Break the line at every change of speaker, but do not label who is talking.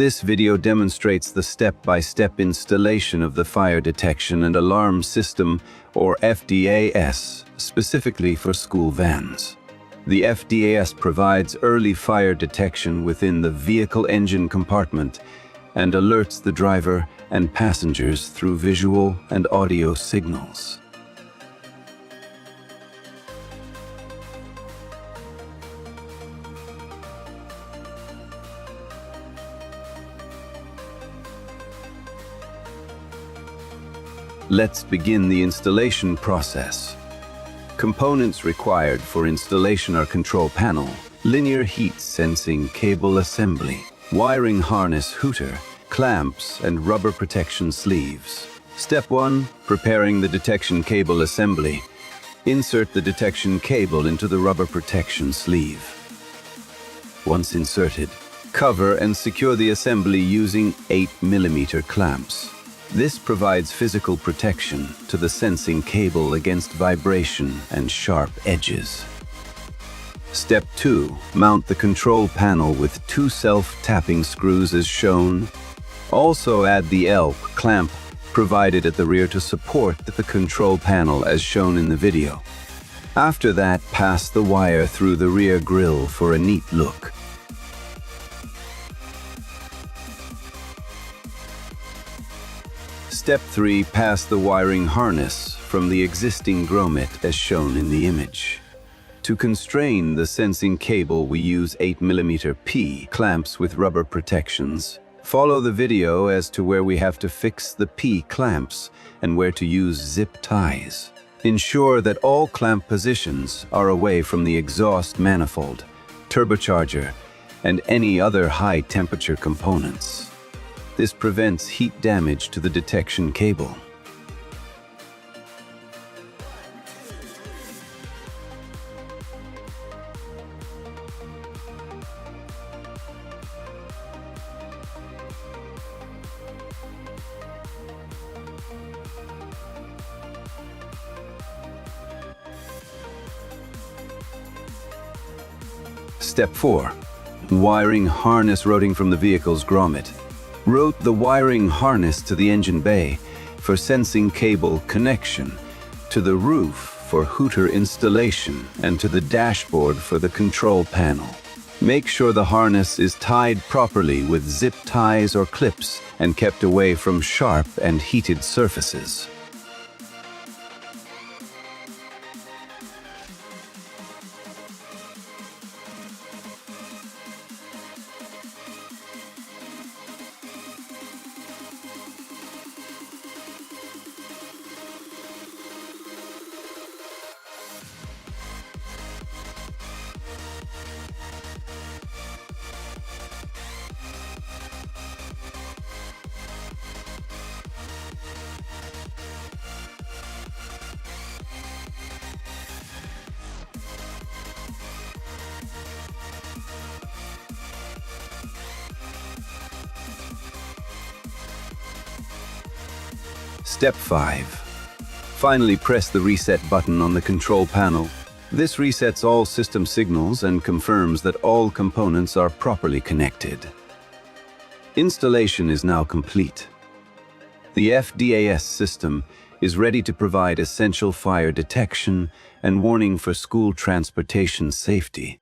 This video demonstrates the step-by-step installation of the Fire Detection and Alarm System, or FDAS, specifically for school vans. The FDAS provides early fire detection within the vehicle engine compartment and alerts the driver and passengers through visual and audio signals. Let's begin the installation process. Components required for installation are control panel, linear heat sensing cable assembly, wiring harness hooter, clamps, and rubber protection sleeves. Step 1. Preparing the detection cable assembly. Insert the detection cable into the rubber protection sleeve. Once inserted, cover and secure the assembly using 8mm clamps. This provides physical protection to the sensing cable against vibration and sharp edges. Step 2. Mount the control panel with 2 self-tapping screws as shown. Also add the L clamp provided at the rear to support the control panel as shown in the video. After that, pass the wire through the rear grille for a neat look. Step 3. Pass the wiring harness from the existing grommet as shown in the image. To constrain the sensing cable, we use 8mm P clamps with rubber protections. Follow the video as to where we have to fix the P clamps and where to use zip ties. Ensure that all clamp positions are away from the exhaust manifold, turbocharger, and any other high-temperature components. This prevents heat damage to the detection cable. Step 4. Wiring harness routing from the vehicle's grommet. Route the wiring harness to the engine bay for sensing cable connection, to the roof for hooter installation, and to the dashboard for the control panel. Make sure the harness is tied properly with zip ties or clips and kept away from sharp and heated surfaces. Step 5. Finally, press the reset button on the control panel. This resets all system signals and confirms that all components are properly connected. Installation is now complete. The FDAS system is ready to provide essential fire detection and warning for school transportation safety.